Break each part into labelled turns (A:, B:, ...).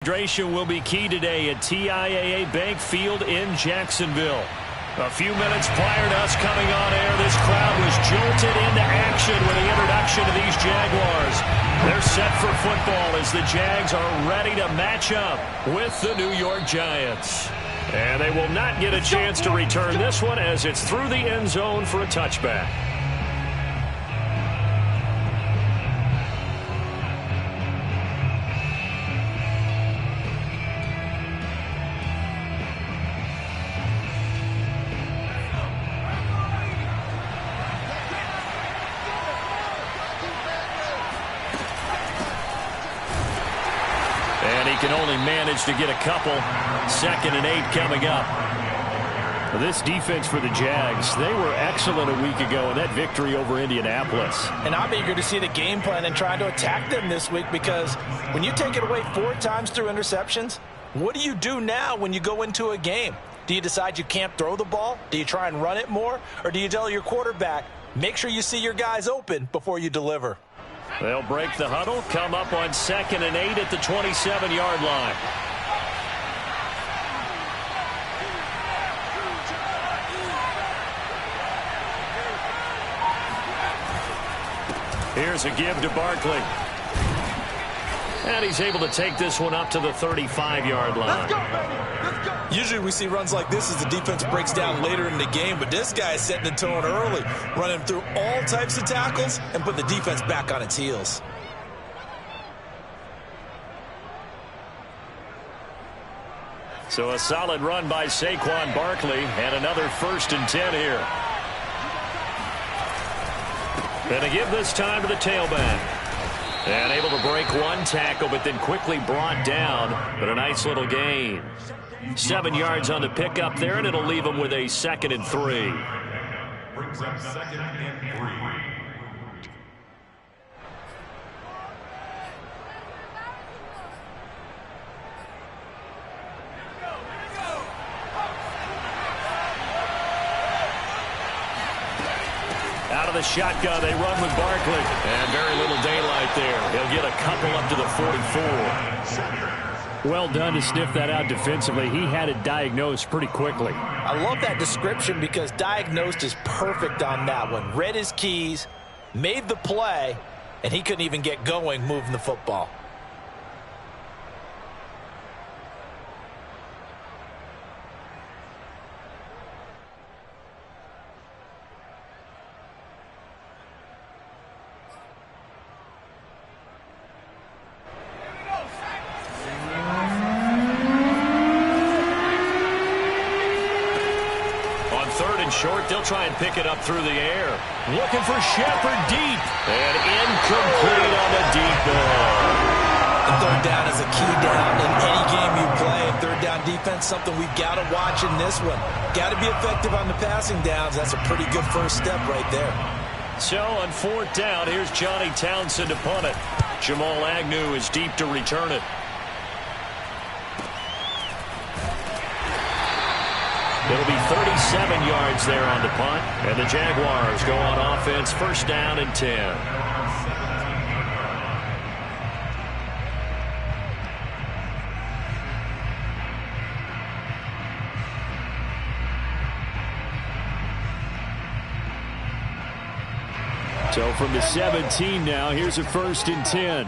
A: Hydration will be key today at TIAA Bank Field in Jacksonville. A few minutes prior to us coming on air, this crowd was jolted into action with the introduction of these Jaguars. They're set for football as the Jags are ready to match up with the New York Giants. And they will not get a chance to return this one as it's through the end zone for a touchback. Can only manage to get a couple. 2nd and 8 coming up. This defense for the Jags, they were excellent a week ago in that victory over Indianapolis.
B: And I'm eager to see the game plan and try to attack them this week, because when you take it away 4 times through interceptions, what do you do now when you go into a game? Do you decide you can't throw the ball? Do you try and run it more? Or do you tell your quarterback, make sure you see your guys open before you deliver?
A: They'll break the huddle, come up on 2nd and 8 at the 27-yard line. Here's a give to Barkley. And he's able to take this one up to the 35-yard line.
B: Let's go, baby. Let's go. Usually we see runs like this as the defense breaks down later in the game, but this guy is setting the tone early, running through all types of tackles and put the defense back on its heels.
A: So a solid run by Saquon Barkley, and another 1st and 10 here. And a give this time to the tailback. And able to break one tackle, but then quickly brought down. But a nice little gain. 7 yards on the pickup there, and it'll leave him with a 2nd and 3.
C: Brings up 2nd and 3.
A: Out of the shotgun, they run with Barkley. And very little daylight there. He'll get a couple up to the 44. Well done to sniff that out defensively. He had it diagnosed pretty quickly.
B: I love that description because diagnosed is perfect on that one. Read his keys, made the play, and he couldn't even get going moving the football.
A: Short, they'll try and pick it up through the air. Looking for Shepard deep. And incomplete on the deep ball.
B: And 3rd down is a key down in any game you play. And 3rd down defense, something we've got to watch in this one. Got to be effective on the passing downs. That's a pretty good first step right there.
A: So on 4th down, here's Johnny Townsend to punt it. Jamal Agnew is deep to return it. It'll be 37 yards there on the punt. And the Jaguars go on offense, 1st down and 10. So from the 17 now, here's a 1st and 10.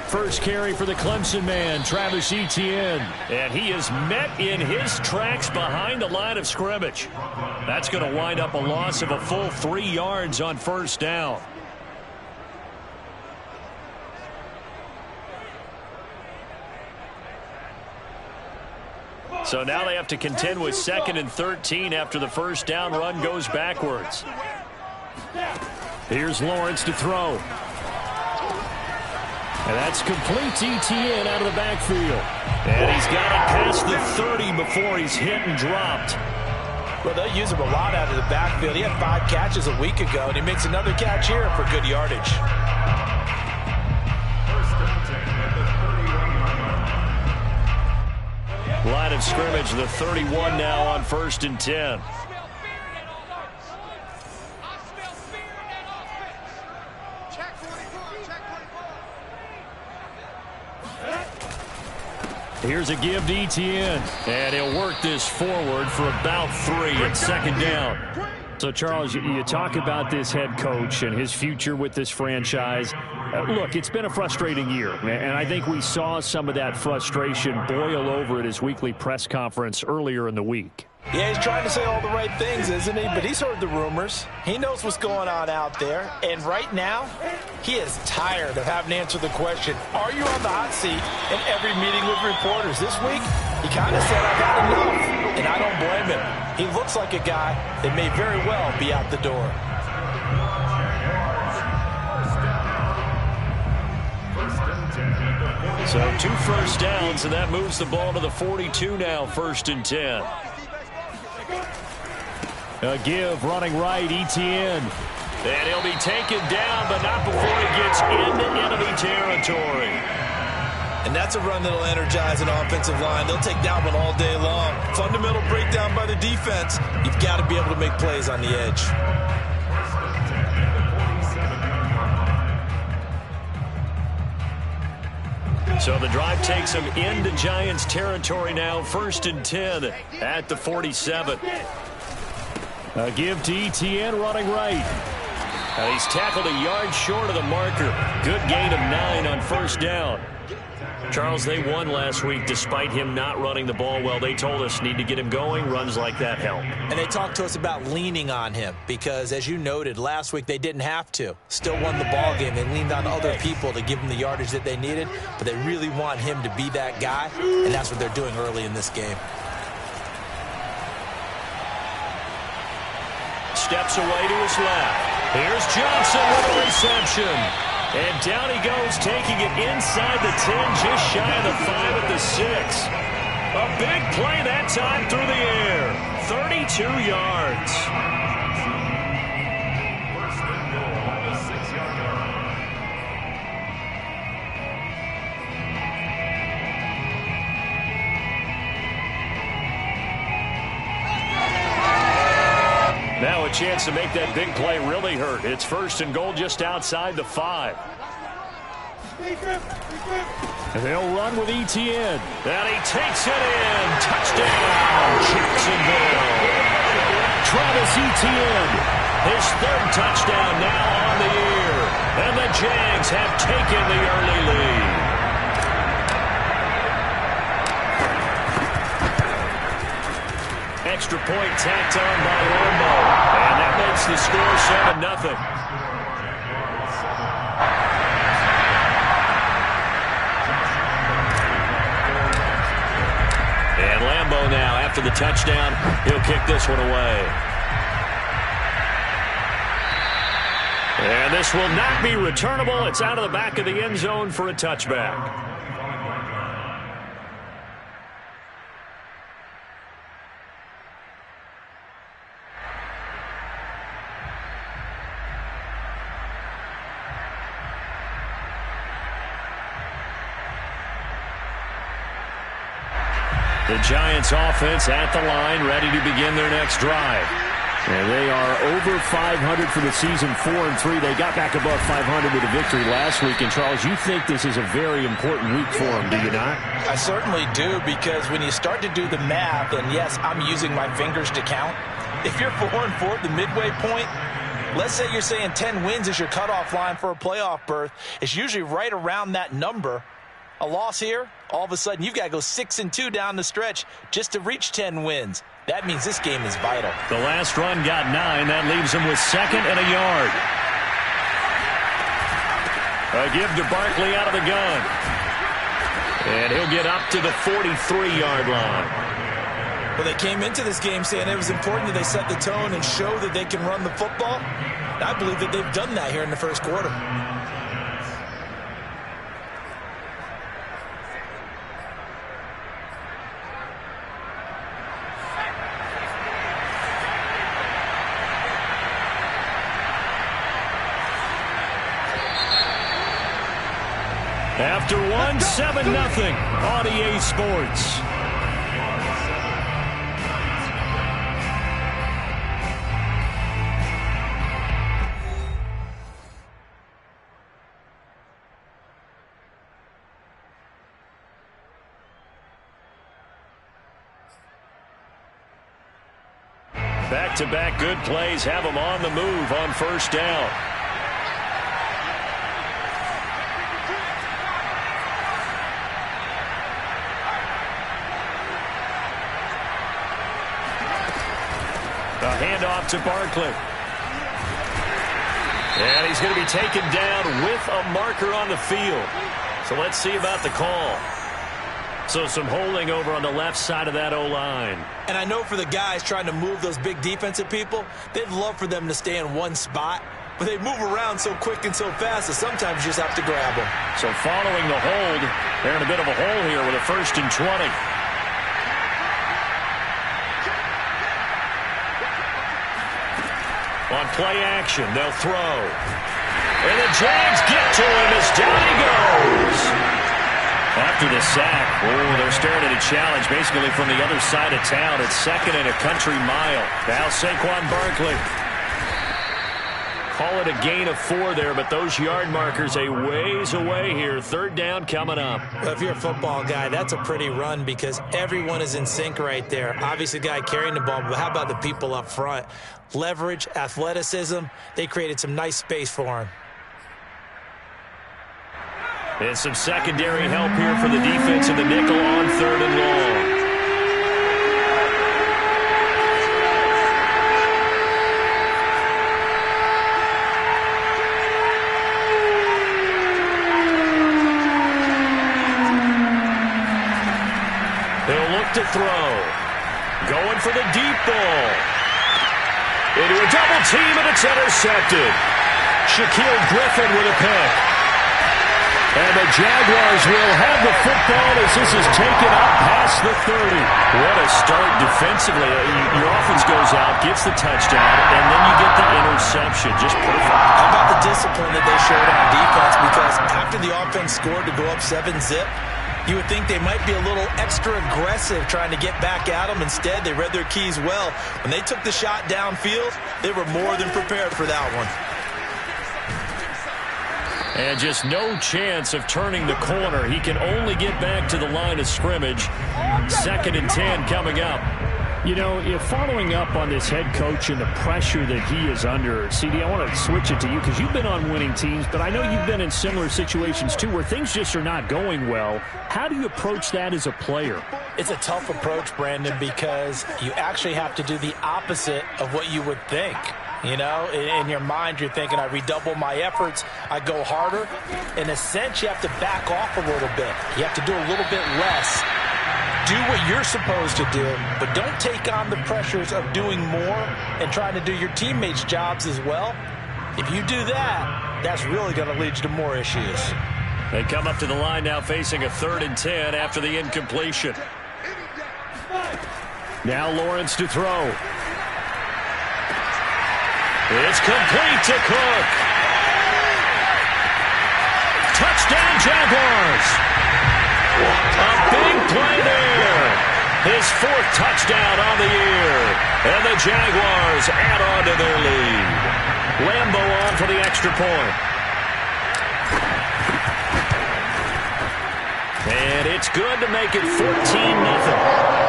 A: First carry for the Clemson man, Travis Etienne. And he is met in his tracks behind the line of scrimmage. That's going to wind up a loss of a full 3 yards on 1st down. So now they have to contend with 2nd and 13 after the 1st down run goes backwards. Here's Lawrence to throw. And that's complete to Etienne out of the backfield. And he's got it past the 30 before he's hit and dropped.
B: Well, they'll use him a lot out of the backfield. He had 5 catches a week ago, and he makes another catch here for good yardage.
A: Line of scrimmage, the 31 now on 1st and 10.
D: Check 44.
A: Here's a give to Etienne. And he'll work this forward for about 3 at second down. So, Charles, you talk about this head coach and his future with this franchise. Look, it's been a frustrating year, and I think we saw some of that frustration boil over at his weekly press conference earlier in the week.
B: Yeah, he's trying to say all the right things, isn't he? But he's heard the rumors. He knows what's going on out there. And right now, he is tired of having to answer the question, are you on the hot seat in every meeting with reporters? This week, he kind of said, I've had enough. And I don't blame him. He looks like a guy that may very well be out the door.
A: So 2 first downs, and that moves the ball to the 42 now, 1st and 10. A give, running right, Etienne. And he'll be taken down, but not before he gets into enemy territory.
B: And that's a run that'll energize an offensive line. They'll take that one all day long. Fundamental breakdown by the defense. You've got to be able to make plays on the edge.
A: So the drive takes him into Giants territory now, 1st and 10 at the 47. A give to Etienne, running right. He's tackled a yard short of the marker. Good gain of 9 on 1st down. Charles, they won last week despite him not running the ball well. They told us need to get him going. Runs like that help.
B: And they talked to us about leaning on him because, as you noted, last week they didn't have to. Still won the ball game. They leaned on other people to give them the yardage that they needed, but they really want him to be that guy, and that's what they're doing early in this game.
A: Steps away to his left. Here's Johnson with a reception. And down he goes, taking it inside the 10, just shy of the 5 at the 6. A big play that time through the air. 32 yards. Now a chance to make that big play really hurt. It's 1st and goal just outside the 5. And they'll run with Etienne. And he takes it in. Touchdown, Jacksonville. Travis Etienne, his 3rd touchdown now on the year. And the Jags have taken the early lead. Extra point tacked on by Lambo. And that makes the score 7-0. And Lambo now, after the touchdown, he'll kick this one away. And this will not be returnable. It's out of the back of the end zone for a touchback. The Giants offense at the line, ready to begin their next drive. And they are over 500 for the season, 4-3. They got back above 500 with a victory last week. And, Charles, you think this is a very important week for them, do you not?
B: I certainly do, because when you start to do the math, and yes, I'm using my fingers to count, if you're 4-4 at the midway point, let's say you're saying 10 wins is your cutoff line for a playoff berth, it's usually right around that number. A loss here, all of a sudden you've got to go 6-2 down the stretch just to reach 10 wins. That means this game is vital.
A: The last run got 9. That leaves him with 2nd and a yard. A give to Barkley out of the gun. And he'll get up to the 43-yard line.
B: Well, they came into this game saying it was important that they set the tone and show that they can run the football. I believe that they've done that here in the first quarter.
A: After one, 7-0 on EA Sports. Back-to-back good plays have them on the move on first down. A handoff to Barkley. And he's going to be taken down with a marker on the field. So let's see about the call. So some holding over on the left side of that O-line.
B: And I know for the guys trying to move those big defensive people, they'd love for them to stay in one spot. But they move around so quick and so fast that sometimes you just have to grab them.
A: So following the hold, they're in a bit of a hole here with a 1st and 20. On play action, they'll throw. And the Jags get to him as down he goes. After the sack, they're staring at a challenge basically from the other side of town. It's 2nd and a country mile. Now Saquon Barkley. Call it a gain of 4 there, but those yard markers a ways away here. 3rd down coming up.
B: Well, if you're a football guy, that's a pretty run because everyone is in sync right there. Obviously, the guy carrying the ball, but how about the people up front? Leverage, athleticism, they created some nice space for him.
A: And some secondary help here for the defense in the nickel on 3rd and long. He'll look to throw. Going for the deep ball. Into a double team, and it's intercepted. Shaquille Griffin with a pick. And the Jaguars will have the football as this is taken up past the 30. What a start defensively. Your offense goes out, gets the touchdown, and then you get the interception. Just perfect.
B: How about the discipline that they showed on defense? Because after the offense scored to go up 7-zip, you would think they might be a little extra aggressive trying to get back at them. Instead, they read their keys well. When they took the shot downfield, they were more than prepared for that one.
A: And just no chance of turning the corner. He can only get back to the line of scrimmage. 2nd and 10 coming up.
D: You know, following up on this head coach and the pressure that he is under, CD, I want to switch it to you because you've been on winning teams, but I know you've been in similar situations too where things just are not going well. How do you approach that as a player?
B: It's a tough approach, Brandon, because you actually have to do the opposite of what you would think. You know, in your mind, you're thinking, I redouble my efforts, I go harder. In a sense, you have to back off a little bit. You have to do a little bit less. Do what you're supposed to do, but don't take on the pressures of doing more and trying to do your teammates' jobs as well. If you do that, that's really going to lead you to more issues.
A: They come up to the line now facing a 3rd and 10 after the incompletion. Now Lawrence to throw. It's complete to Cook. Touchdown, Jaguars. A big play there. His 4th touchdown on the year. And the Jaguars add on to their lead. Lambo on for the extra point. And it's good to make it 14-0.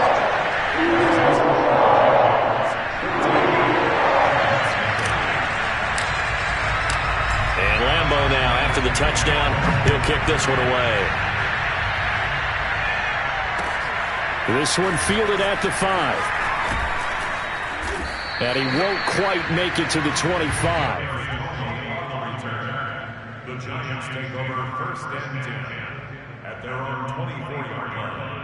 A: Now, after the touchdown, he'll kick this one away.
D: This one fielded at the 5. And he won't quite make it to the 25.
C: The Giants take over 1st and 10 at their own 24-yard line.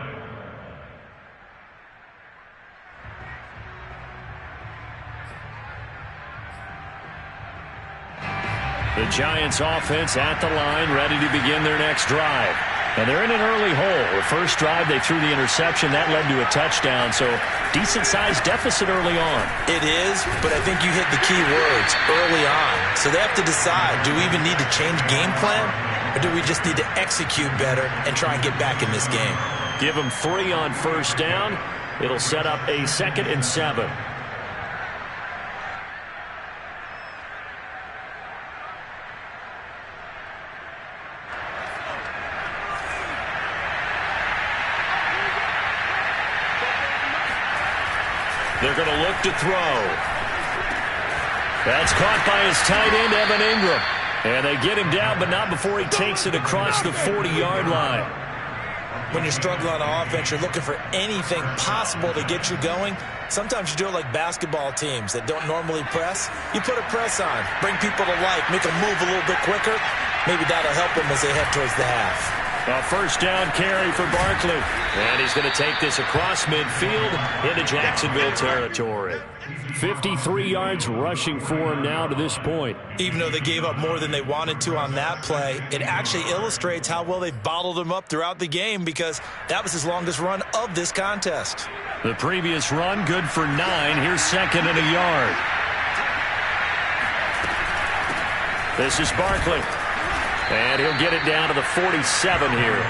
A: The Giants offense at the line, ready to begin their next drive. And they're in an early hole. The first drive, they threw the interception. That led to a touchdown, so decent-sized deficit early on.
B: It is, but I think you hit the key words, early on. So they have to decide, do we even need to change game plan, or do we just need to execute better and try and get back in this game?
A: Give them 3 on first down. It'll set up a 2nd and 7. They're going to look to throw. That's caught by his tight end, Evan Ingram. And they get him down, but not before he takes it across the 40-yard line.
B: When you're struggling on offense, you're looking for anything possible to get you going. Sometimes you do it like basketball teams that don't normally press. You put a press on, bring people to life, make them move a little bit quicker. Maybe that'll help them as they head towards the half.
A: A first down carry for Barkley. And he's going to take this across midfield into Jacksonville territory. 53 yards rushing for him now to this point.
B: Even though they gave up more than they wanted to on that play, it actually illustrates how well they bottled him up throughout the game because that was his longest run of this contest.
A: The previous run, good for 9. Here's second and a yard. This is Barkley. And he'll get it down to the 47 here.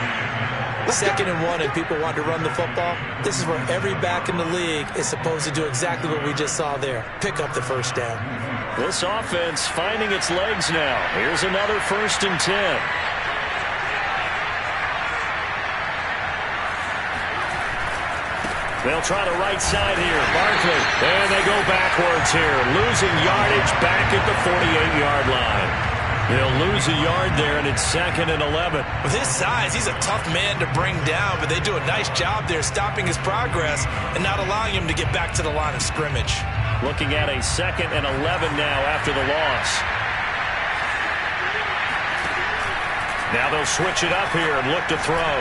B: 2nd and 1 and people want to run the football. This is where every back in the league is supposed to do exactly what we just saw there. Pick up the first down.
A: This offense finding its legs now. Here's another 1st and 10. They'll try the right side here. Barkley. And they go backwards here. Losing yardage back at the 48-yard line. They'll lose a yard there, and it's 2nd and 11.
B: With his size, he's a tough man to bring down, but they do a nice job there stopping his progress and not allowing him to get back to the line of scrimmage.
A: Looking at a 2nd and 11 now after the loss. Now they'll switch it up here and look to throw.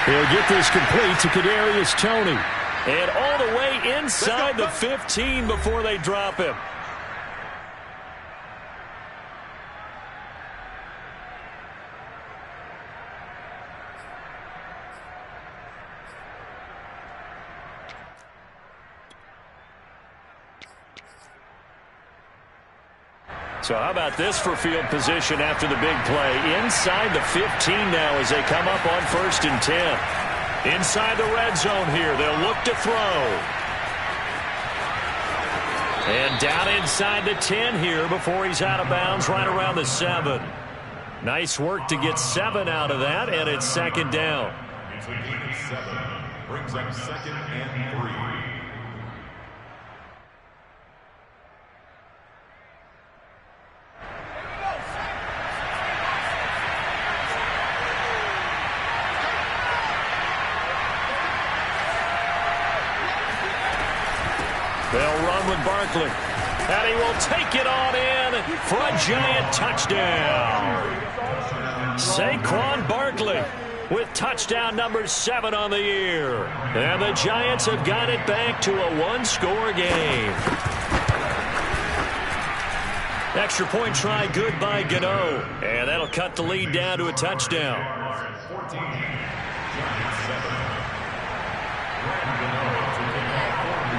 A: He'll get this complete to Kadarius Toney. And all the way inside the 15 before they drop him. So how about this for field position after the big play? Inside the 15 now as they come up on 1st and 10. Inside the red zone here. They'll look to throw. And down inside the 10 here before he's out of bounds right around the 7. Nice work to get 7 out of that, and it's 2nd down.
C: It's a gain of 7. Brings up 2nd and 3.
A: They'll run with Barkley. And he will take it on in for a giant touchdown. Saquon Barkley with touchdown number 7 on the year. And the Giants have got it back to a one-score game. Extra point try good by Gano. And that'll cut the lead down to a touchdown.
C: 14. Giants 7.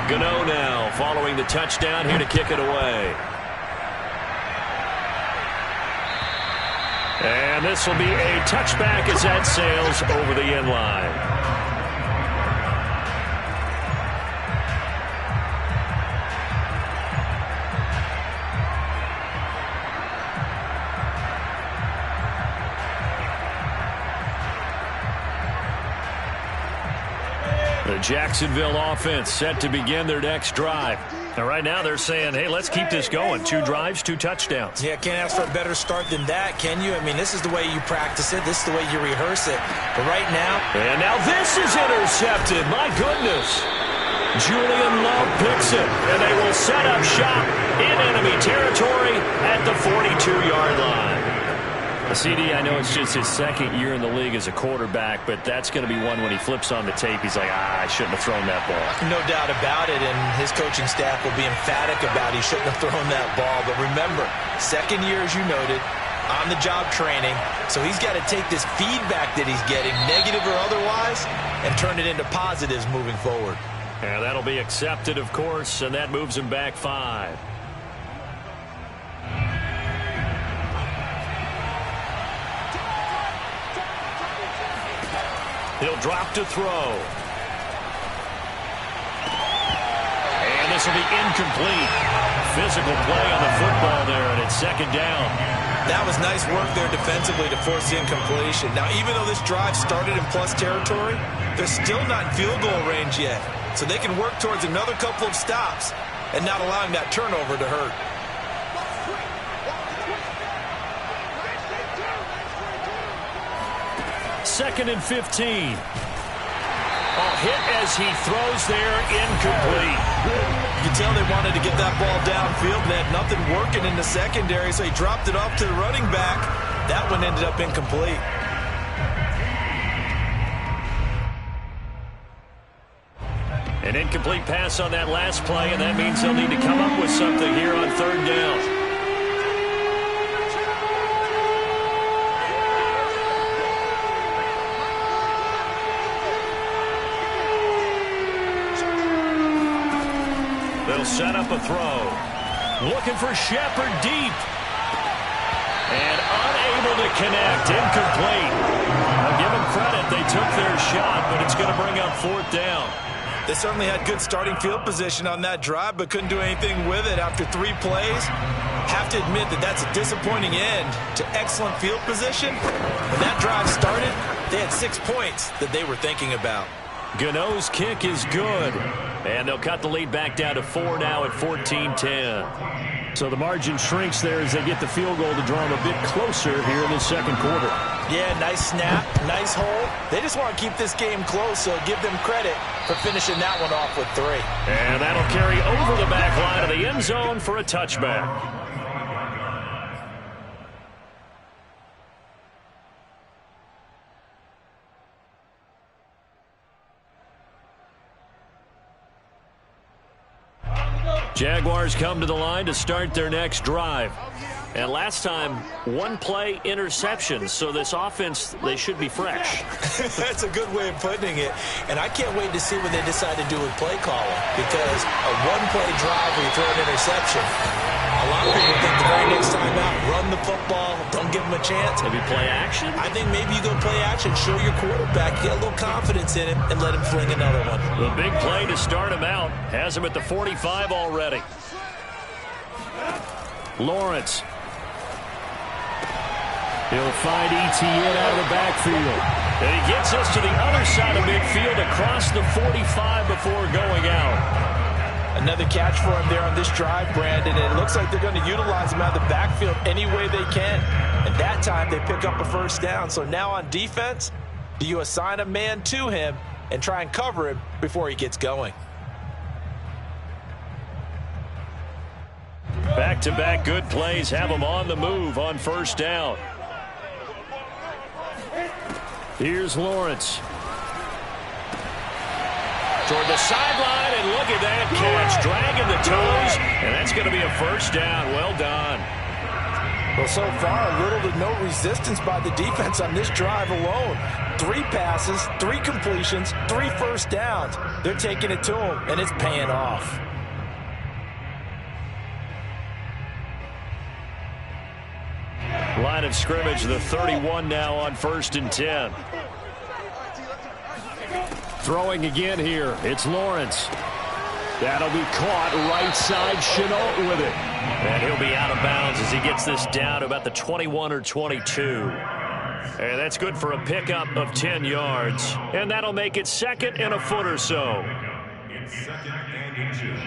A: Gano now following the touchdown here to kick it away. And this will be a touchback as that sails over the end line. The Jacksonville offense set to begin their next drive. Now, right now they're saying, hey, let's keep this going. 2 drives, 2 touchdowns.
B: Yeah, can't ask for a better start than that, can you? I mean, this is the way you practice it. This is the way you rehearse it. But right now...
A: And now this is intercepted. My goodness. Julian Love picks it. And they will set up shop in enemy territory at the 42-yard line. CD, I know it's just his 2nd year in the league as a quarterback, but that's going to be one when he flips on the tape. He's like, I shouldn't have thrown that ball.
B: No doubt about it, and his coaching staff will be emphatic about he shouldn't have thrown that ball. But remember, 2nd year, as you noted, on-the-job training. So he's got to take this feedback that he's getting, negative or otherwise, and turn it into positives moving forward.
A: And that'll be accepted, of course, and that moves him back 5. He'll drop to throw. And this will be incomplete. Physical play on the football there, and it's 2nd down.
B: That was nice work there defensively to force the incompletion. Now, even though this drive started in plus territory, they're still not in field goal range yet. So they can work towards another couple of stops and not allowing that turnover to hurt.
A: Second and 15. Hit as he throws there, incomplete.
B: You can tell they wanted to get that ball downfield and they had nothing working in the secondary, so he dropped it off to the running back. That one ended up incomplete.
A: An incomplete pass on that last play, and that means they'll need to come up with something here on third down. They'll set up a throw. Looking for Shepard deep. And unable to connect. Incomplete. I'll give them credit. They took their shot, but it's going to bring up fourth down.
B: They certainly had good starting field position on that drive, but couldn't do anything with it after 3 plays. Have to admit that that's a disappointing end to excellent field position. When that drive started, they had 6 points that they were thinking about.
A: Gano's kick is good. And they'll cut the lead back down to 4 now at 14-10.
D: So the margin shrinks there as they get the field goal to draw them a bit closer here in the second quarter.
B: Yeah, nice snap, nice hold. They just want to keep this game close, so give them credit for finishing that one off with 3.
A: And that'll carry over the back line of the end zone for a touchback. Jaguars come to the line to start their next drive. And last time, 1-play interception. So this offense, they should be fresh.
B: That's a good way of putting it. And I can't wait to see what they decide to do with play calling. Because a 1-play drive where you throw an interception, a lot of people think the very next time out, run the football, don't give them a chance.
A: Maybe play action?
B: I think maybe you go play action, show your quarterback, get a little confidence in him, and let him fling another one.
A: The big play to start him out has him at the 45 already. Lawrence. He'll find Etienne out of the backfield. And he gets us to the other side of midfield across the 45 before going out.
B: Another catch for him there on this drive, Brandon, and it looks like they're going to utilize him out of the backfield any way they can. And that time they pick up a first down. So now on defense, do you assign a man to him and try and cover him before he gets going?
A: Back-to-back good plays have them on the move on first down. Here's Lawrence. Toward the sideline, and look at that catch. Dragging the toes, and that's going to be a first down. Well done.
B: Well, so far, little to no resistance by the defense on this drive alone. 3 passes, 3 completions, 3 first downs. They're taking it to them, and it's paying off.
A: Line of scrimmage, the 31 now on 1st and 10. Throwing again here. It's Lawrence. That'll be caught right side. Shenault with it. And he'll be out of bounds as he gets this down to about the 21 or 22. And that's good for a pickup of 10 yards. And that'll make it 2nd and a foot or so.
C: It's 2nd and inches.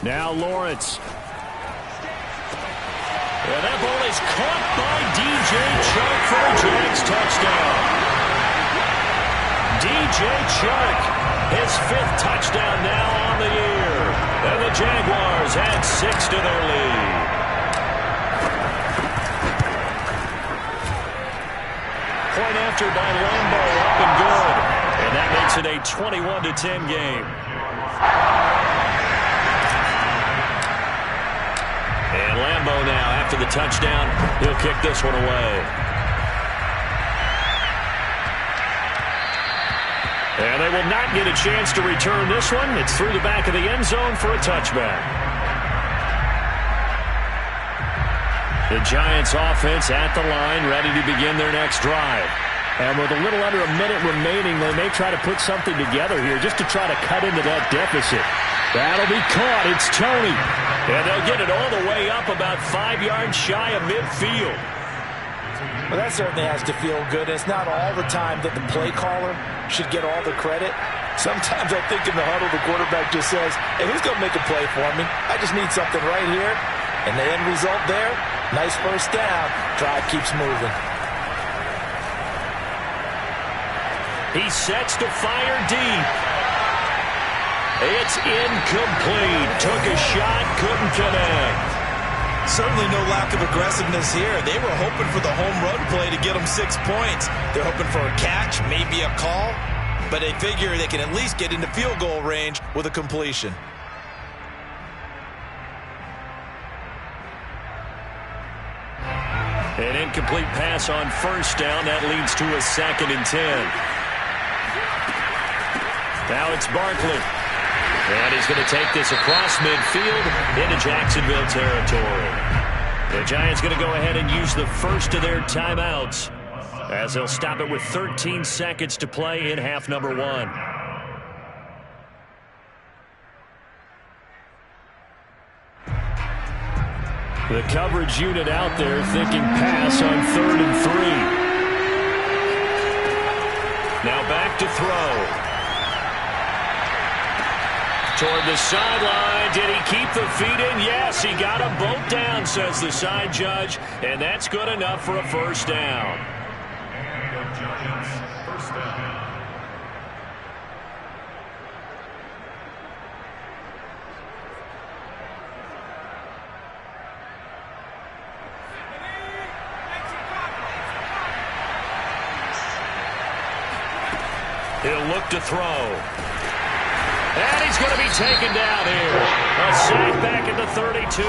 A: Now Lawrence. And that ball is caught by D.J. Chark for a Jags touchdown. D.J. Chark, his 5th touchdown now on the year. And the Jaguars add 6 to their lead. Point after by Lambo, up and good. And that makes it a 21-10 game. And Lambo now, after the touchdown, he'll kick this one away. And they will not get a chance to return this one. It's through the back of the end zone for a touchback. The Giants offense at the line, ready to begin their next drive.
D: And with a little under a minute remaining, they may try to put something together here just to try to cut into that deficit. That'll be caught. It's Toney.
A: And they'll get it all the way up about 5 yards shy of midfield.
B: Well, that certainly has to feel good. It's not all the time that the play caller should get all the credit. Sometimes I think in the huddle, the quarterback just says, hey, who's going to make a play for me? I just need something right here. And the end result there, nice first down. Drive keeps moving.
A: He sets to fire deep. It's incomplete. Took a shot, couldn't connect.
E: Certainly no lack of aggressiveness here. They were hoping for the home run play to get them 6 points. They're hoping for a catch, maybe a call, but they figure they can at least get into field goal range with a completion.
A: An incomplete pass on first down. That leads to a 2nd and 10. Now it's Barkley. And he's going to take this across midfield into Jacksonville territory. The Giants going to go ahead and use the first of their timeouts as they'll stop it with 13 seconds to play in half number 1. The coverage unit out there thinking pass on 3rd and 3. Now back to throw. Toward the sideline. Did he keep the feet in? Yes, he got them both down, says the side judge. And that's good enough for a first down.
C: And the Giants, first down.
A: He'll look to throw. And he's going to be taken down here. A sack back at the 32.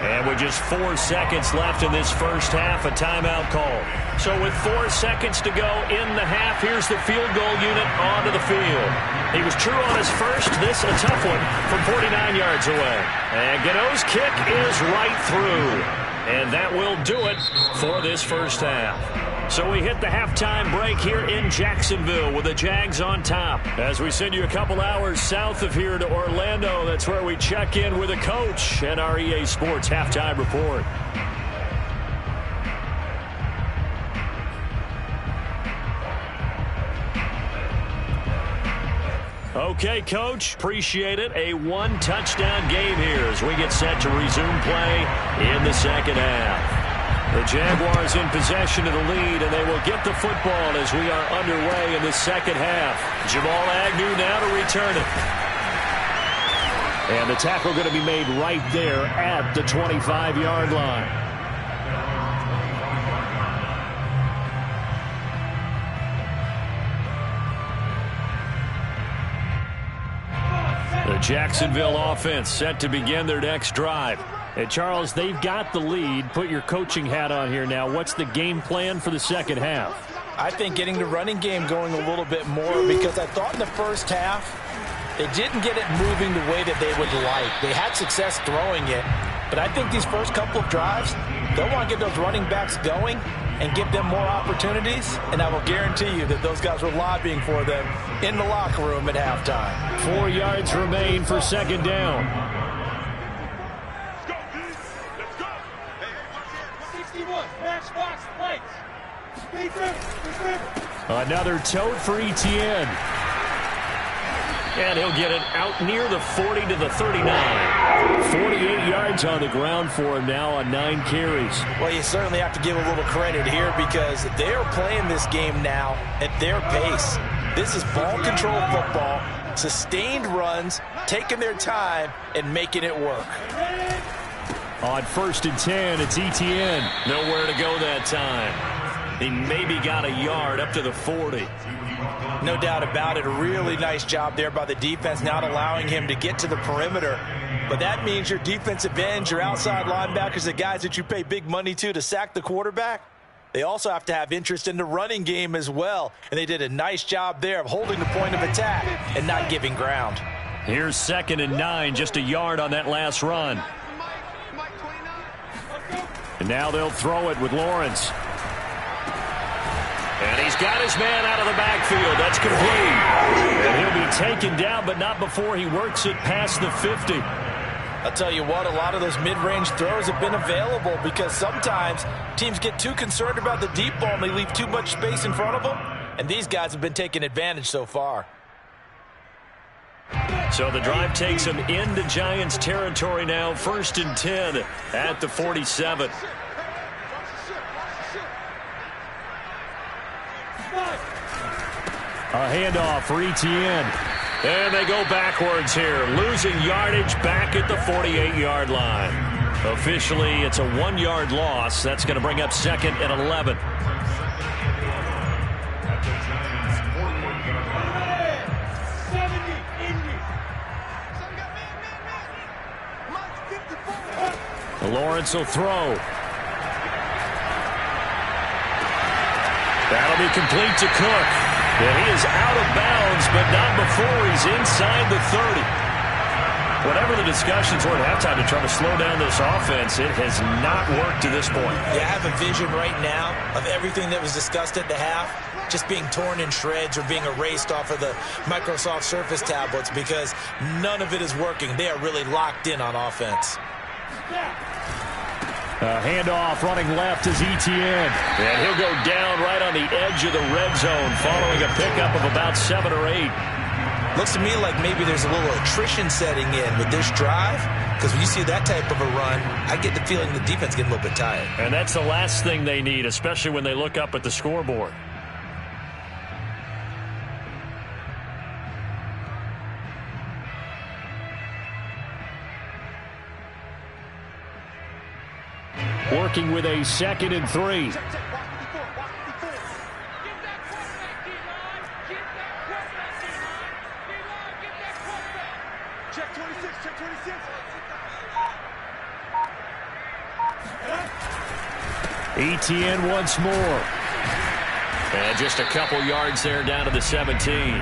A: And with just 4 seconds left in this first half, a timeout call. So with 4 seconds to go in the half, here's the field goal unit onto the field. He was true on his first. This a tough one from 49 yards away. And Gano's kick is right through. And that will do it for this first half. So we hit the halftime break here in Jacksonville with the Jags on top. As we send you a couple hours south of here to Orlando, that's where we check in with a coach and our EA Sports halftime report. Okay, Coach, appreciate it. A 1-touchdown game here as we get set to resume play in the second half. The Jaguars in possession of the lead, and they will get the football as we are underway in the second half. Jamal Agnew now to return it. And the tackle going to be made right there at the 25-yard line. The Jacksonville offense set to begin their next drive. And Charles, they've got the lead. Put your coaching hat on here now. What's the game plan for the second half?
B: I think getting the running game going a little bit more, because I thought in the first half they didn't get it moving the way that they would like. They had success throwing it, but I think these first couple of drives, they'll want to get those running backs going and give them more opportunities, and I will guarantee you that those guys were lobbying for them in the locker room at halftime.
D: 4 yards remain for second down. Another tote for Etienne. And he'll get it out near the 40 to the 39. 48 yards on the ground for him now on 9 carries.
B: Well, you certainly have to give a little credit here because they are playing this game now at their pace. This is ball control football, sustained runs, taking their time, and making it work.
D: On 1st and 10, it's Etienne.
A: Nowhere to go that time. He maybe got a yard up to the 40.
B: No doubt about it. A really nice job there by the defense, not allowing him to get to the perimeter. But that means your defensive ends, your outside linebackers, the guys that you pay big money to sack the quarterback, they also have to have interest in the running game as well. And they did a nice job there of holding the point of attack and not giving ground.
A: Here's 2nd and 9, just a yard on that last run.
D: now they'll throw it with Lawrence.
A: And he's got his man out of the backfield. That's complete. And he'll be taken down, but not before he works it past the 50.
B: I'll tell you what, a lot of those mid-range throws have been available because sometimes teams get too concerned about the deep ball and they leave too much space in front of them. And these guys have been taking advantage so far.
A: So the drive takes him into Giants territory now. 1st and 10 at the 47.
D: A handoff for Etienne.
A: And they go backwards here, losing yardage back at the 48-yard line. Officially, it's a 1-yard loss. That's going to bring up 2nd and 11.
D: Lawrence will throw.
A: That'll be complete to Cook. And he is out of bounds, but not before he's inside the 30. Whatever the discussions were at halftime to try to slow down this offense, it has not worked to this point.
B: Yeah, I have a vision right now of everything that was discussed at the half just being torn in shreds or being erased off of the Microsoft Surface tablets because none of it is working. They are really locked in on offense.
D: Handoff running left is Etienne.
A: And he'll go down right on the edge of the red zone following a pickup of about 7 or 8.
B: Looks to me like maybe there's a little attrition setting in with this drive because when you see that type of a run, I get the feeling the defense getting a little bit tired.
A: And that's the last thing they need, especially when they look up at the scoreboard.
D: Working with a 2nd and 3. Etienne once more.
A: And just a couple yards there down to the 17.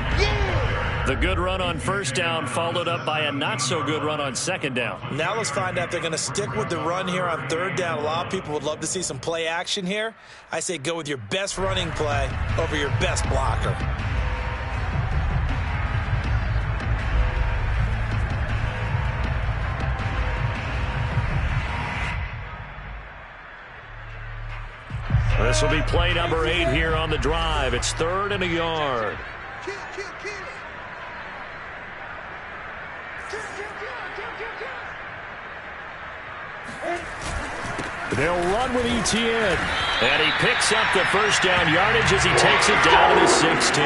A: The good run on 1st down followed up by a not-so-good run on 2nd down.
B: Now let's find out if they're going to stick with the run here on 3rd down. A lot of people would love to see some play action here. I say go with your best running play over your best blocker.
A: This will be play number 8 here on the drive. It's 3rd and a yard.
D: They'll run with Etienne.
A: And he picks up the 1st down yardage as he takes it down to the 16.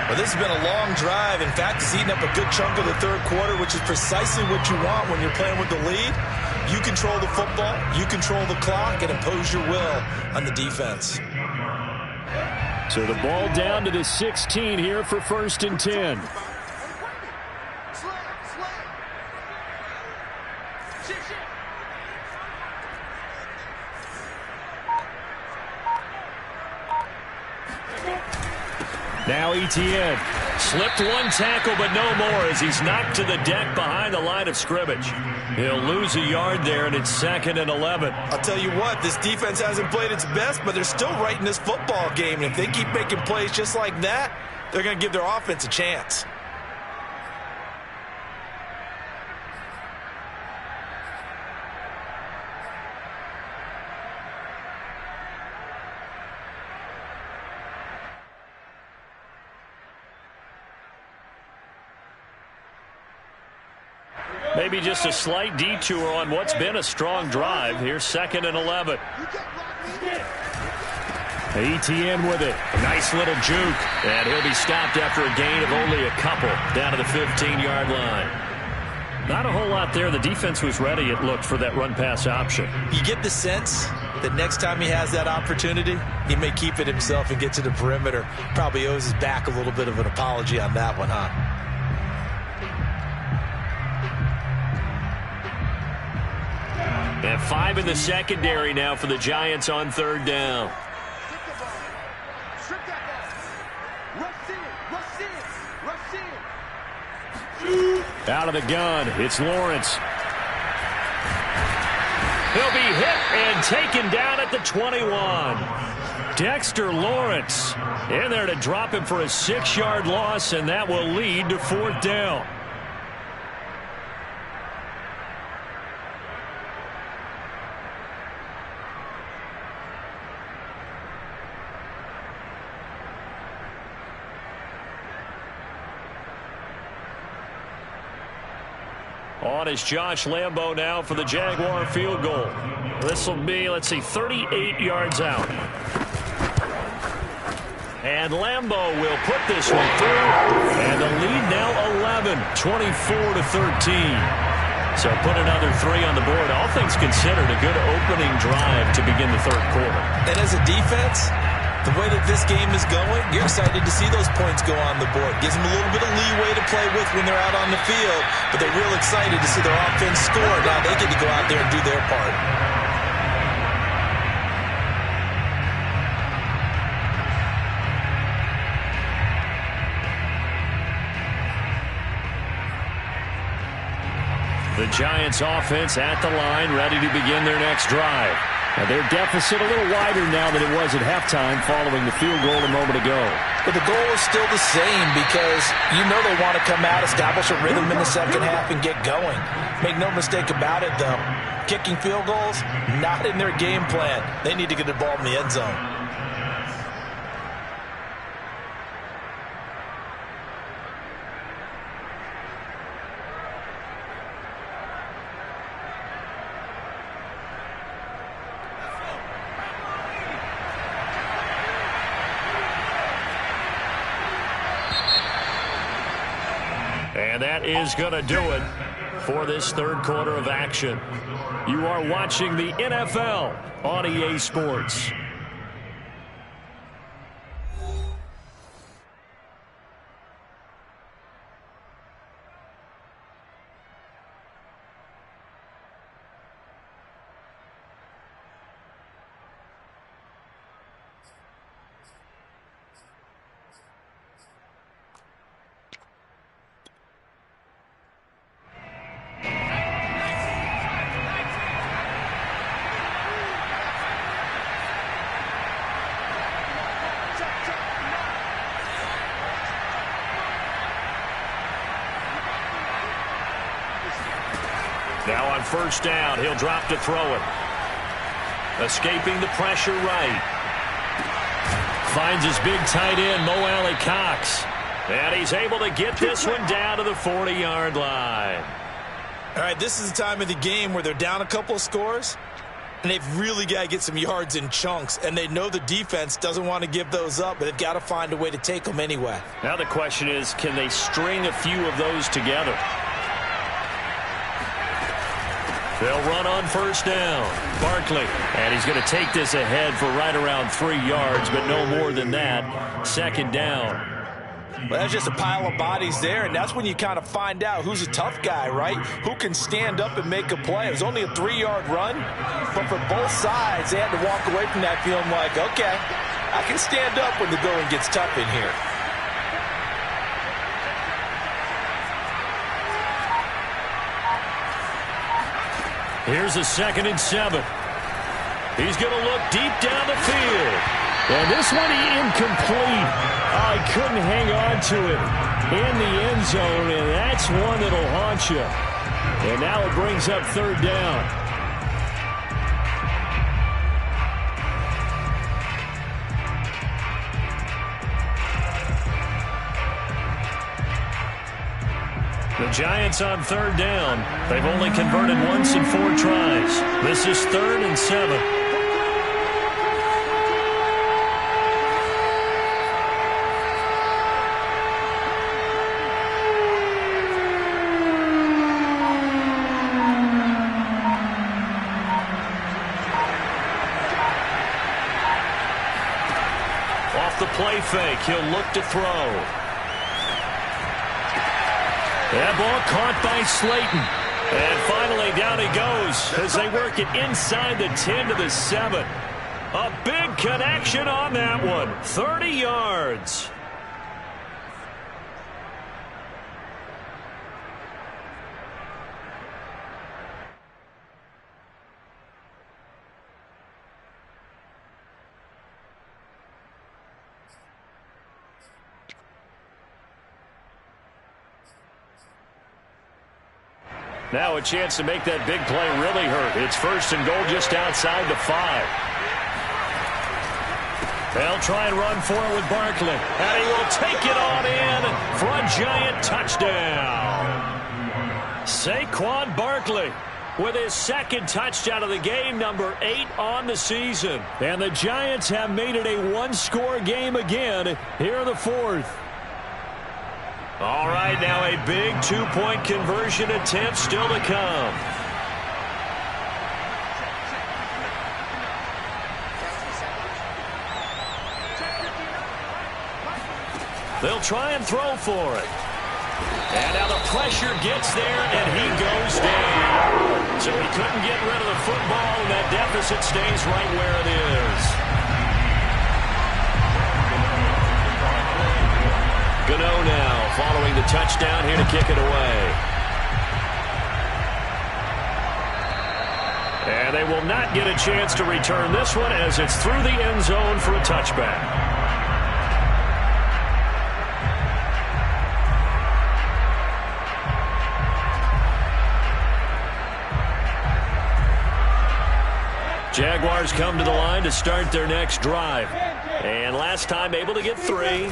B: Well, this has been a long drive. In fact, it's eaten up a good chunk of the 3rd quarter, which is precisely what you want when you're playing with the lead. You control the football, you control the clock, and impose your will on the defense.
D: So the ball down to the 16 here for 1st and 10. Now Etienne.
A: Slipped one tackle, but no more as he's knocked to the deck behind the line of scrimmage. He'll lose a yard there, and it's 2nd and 11.
B: I'll tell you what, this defense hasn't played its best, but they're still right in this football game. And if they keep making plays just like that, they're going to give their offense a chance.
A: Maybe just a slight detour on what's been a strong drive. Here's 2nd and 11.
D: Etienne with it.
A: A nice little juke. And he'll be stopped after a gain of only a couple down to the 15-yard line. Not a whole lot there. The defense was ready, it looked, for that run-pass option.
B: You get the sense that next time he has that opportunity, he may keep it himself and get to the perimeter. Probably owes his back a little bit of an apology on that one, huh?
A: And 5 in the secondary now for the Giants on 3rd down.
D: Out of the gun, it's Lawrence.
A: He'll be hit and taken down at the 21. Dexter Lawrence in there to drop him for a 6-yard loss, and that will lead to 4th down. On is Josh Lambo now for the Jaguar field goal. This will be, let's see, 38 yards out. And Lambo will put this one through. And the lead now 11, 24-13. So put another 3 on the board. All things considered, a good opening drive to begin the third quarter.
E: And as a defense, the way that this game is going, you're excited to see those points go on the board. Gives them a little bit of leeway to play with when they're out on the field, but they're real excited to see their offense score. Now they get to go out there and do their part.
A: The Giants offense at the line, ready to begin their next drive. Now their deficit a little wider now than it was at halftime following the field goal a moment ago.
B: But the goal is still the same because you know they want to come out, establish a rhythm in the second half, and get going. Make no mistake about it, though. Kicking field goals, not in their game plan. They need to get the ball in the end zone.
A: And that is going to do it for this third quarter of action. You are watching the NFL on EA Sports. Now on first down, he'll drop to throw it. Escaping the pressure right. Finds his big tight end, Mo Alley-Cox. And he's able to get this one down to the 40-yard line.
E: All right, this is the time of the game where they're down a couple of scores, and they've really got to get some yards in chunks, and they know the defense doesn't want to give those up, but they've got to find a way to take them anyway.
A: Now the question is, can they string a few of those together? They'll run on first down. Barkley, and he's going to take this ahead for right around 3 yards, but no more than that. Second down.
B: Well, that's just a pile of bodies there, and that's when you kind of find out who's a tough guy, right? Who can stand up and make a play. It was only a 3-yard run, but for both sides, they had to walk away from that feeling like, okay, I can stand up when the going gets tough in here.
A: Here's a 2nd and 7. He's going to look deep down the field. And this one incomplete. I couldn't hang on to it in the end zone, and that's one that'll haunt you. And now it brings up third down. The Giants on third down. They've only converted once in 4 tries. This is 3rd and 7. Off the play fake, he'll look to throw. That ball caught by Slayton. And finally down he goes as they work it inside the 10 to the 7. A big connection on that one. 30 yards. Now a chance to make that big play really hurt. It's 1st and goal just outside the 5. They'll try and run for it with Barkley. And he will take it on in for a Giant touchdown. Saquon Barkley with his 2nd touchdown of the game, number 8 on the season. And the Giants have made it a one-score game again here in the 4th. All right, now a big 2-point conversion attempt still to come. They'll try and throw for it. And now the pressure gets there, and he goes down. So he couldn't get rid of the football, and that deficit stays right where it is. Gano now following the touchdown here to kick it away. And they will not get a chance to return this one as it's through the end zone for a touchback. Jaguars come to the line to start their next drive. And last time able to get 3.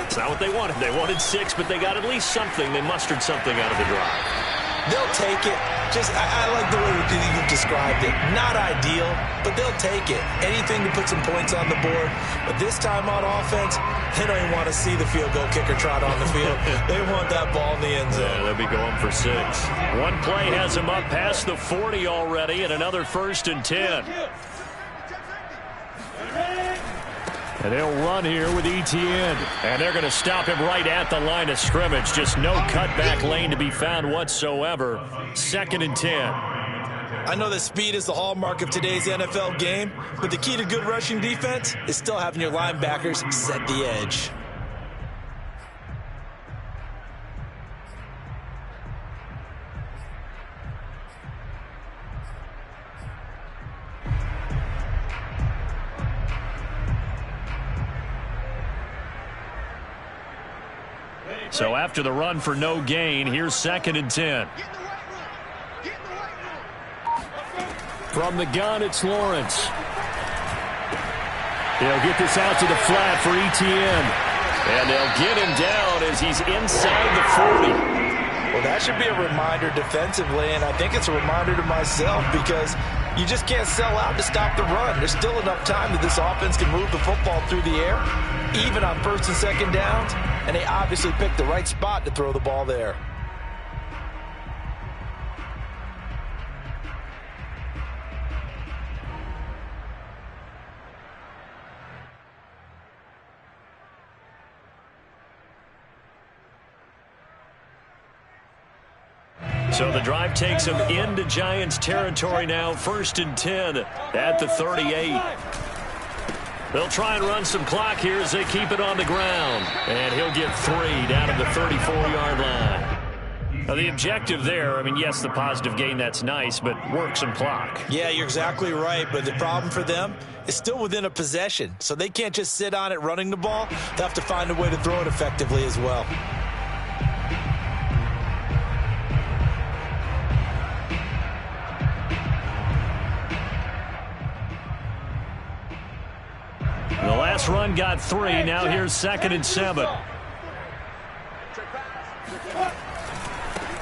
A: It's not what they wanted. They wanted 6, but they got at least something. They mustered something out of the drive.
B: They'll take it. I like the way you described it. Not ideal, but they'll take it. Anything to put some points on the board. But this time on offense, they don't even want to see the field goal kicker trot on the field. They want that ball in the end zone.
A: Yeah, they'll be going for 6. One play has them up past the 40 already, and another 1st and 10. And they'll run here with Etienne. And they're going to stop him right at the line of scrimmage. Just no cutback lane to be found whatsoever. 2nd and 10.
B: I know that speed is the hallmark of today's NFL game, but the key to good rushing defense is still having your linebackers set the edge.
A: So after the run for no gain, here's 2nd and 10. From the gun, it's Lawrence. They'll get this out to the flat for Etienne. And they'll get him down as he's inside the 40.
B: Well, that should be a reminder defensively, and I think it's a reminder to myself because you just can't sell out to stop the run. There's still enough time that this offense can move the football through the air, even on 1st and 2nd downs, and they obviously picked the right spot to throw the ball there.
A: So the drive takes them into Giants territory now. 1st and 10 at the 38. They'll try and run some clock here as they keep it on the ground. And he'll get 3 down at the 34-yard line. Now the objective there, I mean, yes, the positive gain, that's nice, but work some clock.
B: Yeah, you're exactly right, but the problem for them is still within a possession. So they can't just sit on it running the ball. They have to find a way to throw it effectively as well.
A: The last run got 3. Now here's 2nd and 7.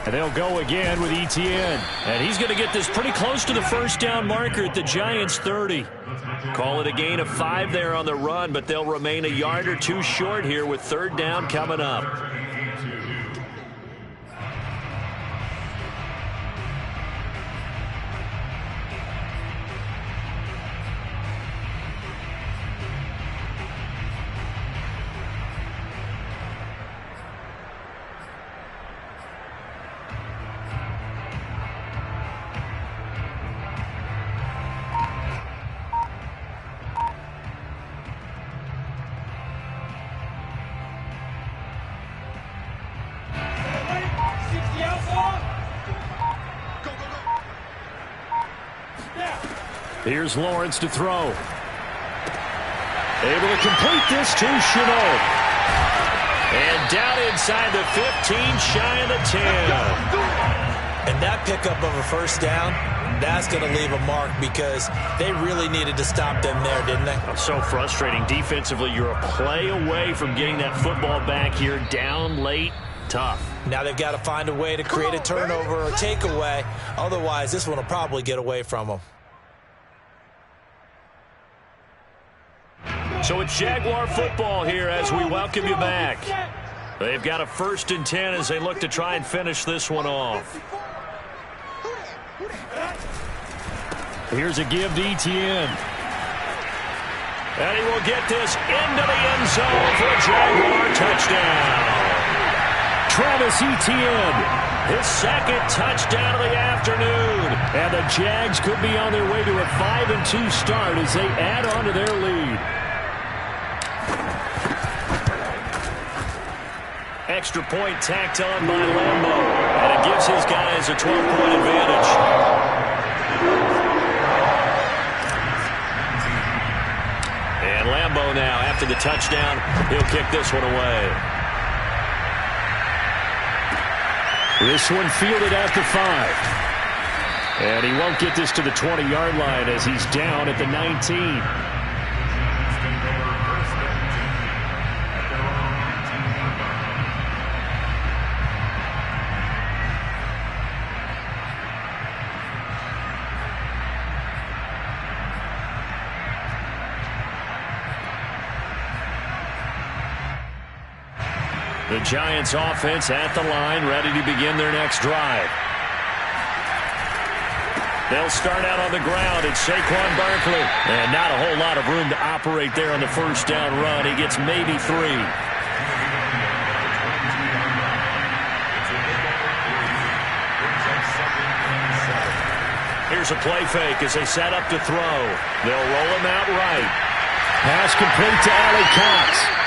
A: And they'll go again with Etienne. And he's going to get this pretty close to the 1st down marker at the Giants' 30. Call it a gain of 5 there on the run, but they'll remain a yard or 2 short here with 3rd down coming up. Here's Lawrence to throw. Able to complete this to Shenault. And down inside the 15, shy of the 10.
E: And that pickup of a first down, that's going to leave a mark because they really needed to stop them there, didn't they?
A: So frustrating. Defensively, you're a play away from getting that football back here. Down late, tough.
E: Now they've got to find a way to create a turnover or takeaway. Otherwise, this one will probably get away from them.
A: So it's Jaguar football here as we welcome you back. They've got a 1st and 10 as they look to try and finish this one off. Here's a give to Etienne. And he will get this into the end zone for a Jaguar touchdown. Travis Etienne, his 2nd touchdown of the afternoon. And the Jags could be on their way to a 5-2 start as they add on to their lead. Extra point tacked on by Lambo. And it gives his guys a 12-point advantage. And Lambo now, after the touchdown, he'll kick this one away. This one fielded after 5. And he won't get this to the 20-yard line as he's down at the 19. The Giants offense at the line, ready to begin their next drive. They'll start out on the ground. It's Saquon Barkley. And not a whole lot of room to operate there on the first down run. He gets maybe 3. Here's a play fake as they set up to throw. They'll roll him out right. Pass complete to Allie Cox.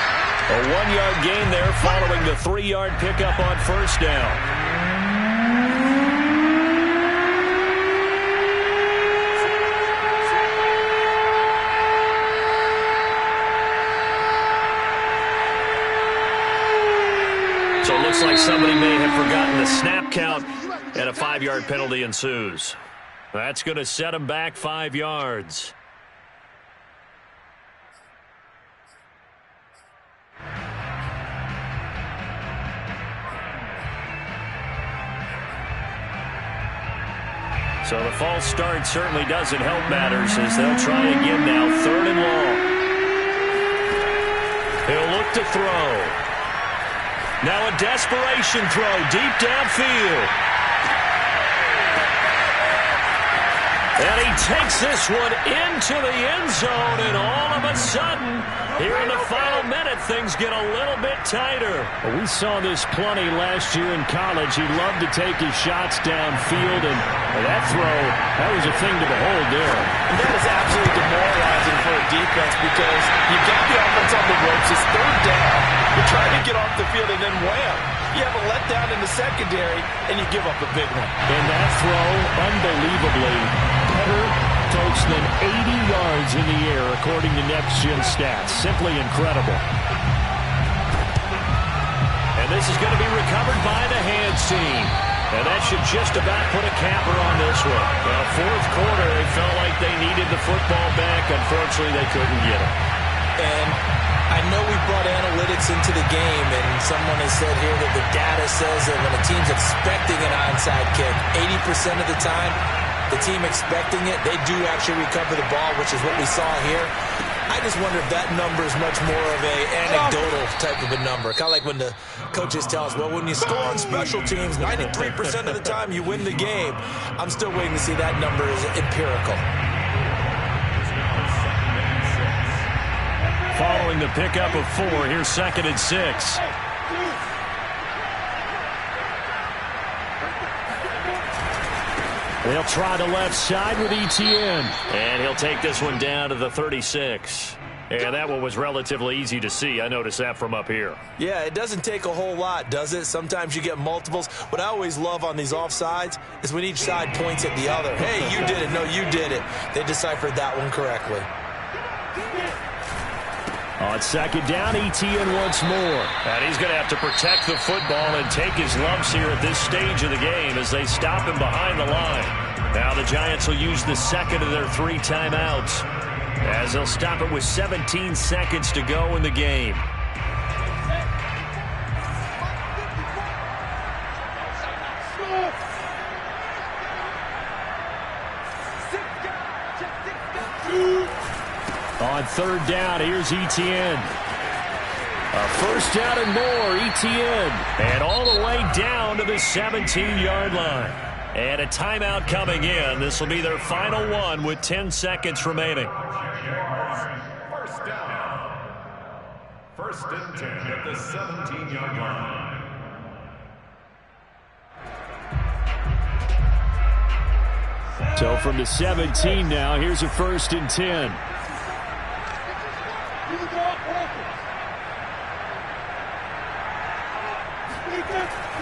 A: A 1-yard gain there following the 3-yard pickup on first down. So it looks like somebody may have forgotten the snap count, and a 5-yard penalty ensues. That's going to set them back 5 yards. So the false start certainly doesn't help matters as they'll try again now. 3rd and long. He'll look to throw. Now a desperation throw deep downfield. And he takes this one into the end zone, and all of a sudden, here in the final minute, things get a little bit tighter.
D: Well, we saw this plenty last year in college. He loved to take his shots downfield, and that throw, that was a thing to behold there.
B: And that is absolutely demoralizing for a defense because you've got the offense on the ropes. It's 3rd down. You're trying to get off the field, and then wham, you have a letdown in the secondary, and you give up a big one.
D: And that throw, unbelievably, better totes than 80 yards in the air, according to Next Gen Stats. Simply incredible.
A: And this is going to be recovered by the hands team. And that should just about put a capper on this one. Well, 4th quarter, they felt like they needed the football back. Unfortunately, they couldn't get it.
E: And I know we brought analytics into the game, and someone has said here that the data says that when a team's expecting an onside kick, 80% of the time, the team expecting it, they do actually recover the ball, which is what we saw here. I just wonder if that number is much more of a anecdotal type of a number. Kind of like when the coaches tell us, well, when you score on special teams, 93% of the time you win the game. I'm still waiting to see that number is empirical.
A: Following the pickup of 4, here's 2nd and 6. They'll try the left side with Etienne. And he'll take this one down to the 36. And that one was relatively easy to see. I noticed that from up here.
E: Yeah, it doesn't take a whole lot, does it? Sometimes you get multiples. What I always love on these offsides is when each side points at the other. Hey, you did it. No, you did it. They deciphered that one correctly.
D: On second down, Etienne once more.
A: And he's going to have to protect the football and take his lumps here at this stage of the game as they stop him behind the line. Now the Giants will use the second of their 3 timeouts as they'll stop it with 17 seconds to go in the game.
D: On third down, here's Etienne. A first down and more, Etienne.
A: And all the way down to the 17-yard line. And a timeout coming in. This will be their final one with 10 seconds remaining.
C: First down. First and 10 at the 17-yard line.
D: So from the 17 now, here's a first and 10.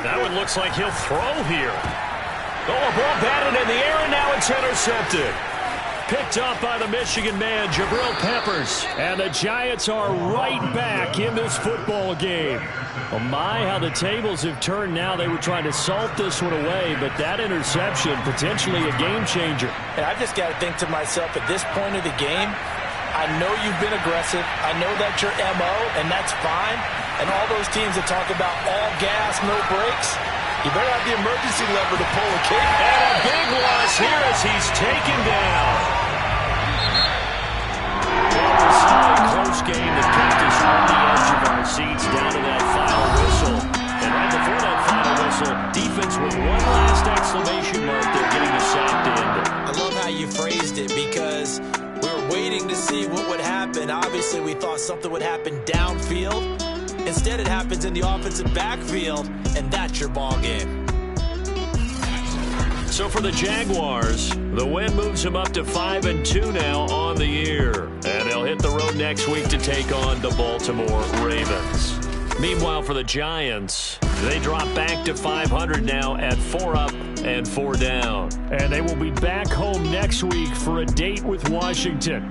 A: That one looks like he'll throw here. Oh, a ball batted in the air, and now it's intercepted. Picked up by the Michigan man, Jabril Peppers.
D: And the Giants are right back in this football game. Oh my, how the tables have turned now. They were trying to salt this one away, but that interception, potentially a game changer.
B: And I've just got to think to myself, at this point of the game, I know you've been aggressive. I know that's your MO, and that's fine. And all those teams that talk about all gas, no brakes, you better have the emergency lever to pull a kick.
A: And a big loss here as he's taken down. Well, it was still a close game that kept us on the edge of our seats down to that final whistle. And right before that final whistle, defense with one last exclamation mark, they're getting the sack to end it.
B: I love how you phrased it because we were waiting to see what would happen. Obviously, we thought something would happen downfield. Instead, it happens in the offensive backfield, and that's your ball game.
A: So for the Jaguars, the win moves them up to 5-2 now on the year. And they'll hit the road next week to take on the Baltimore Ravens. Meanwhile, for the Giants, they drop back to 500 now at 4 up and 4 down.
D: And they will be back home next week for a date with Washington.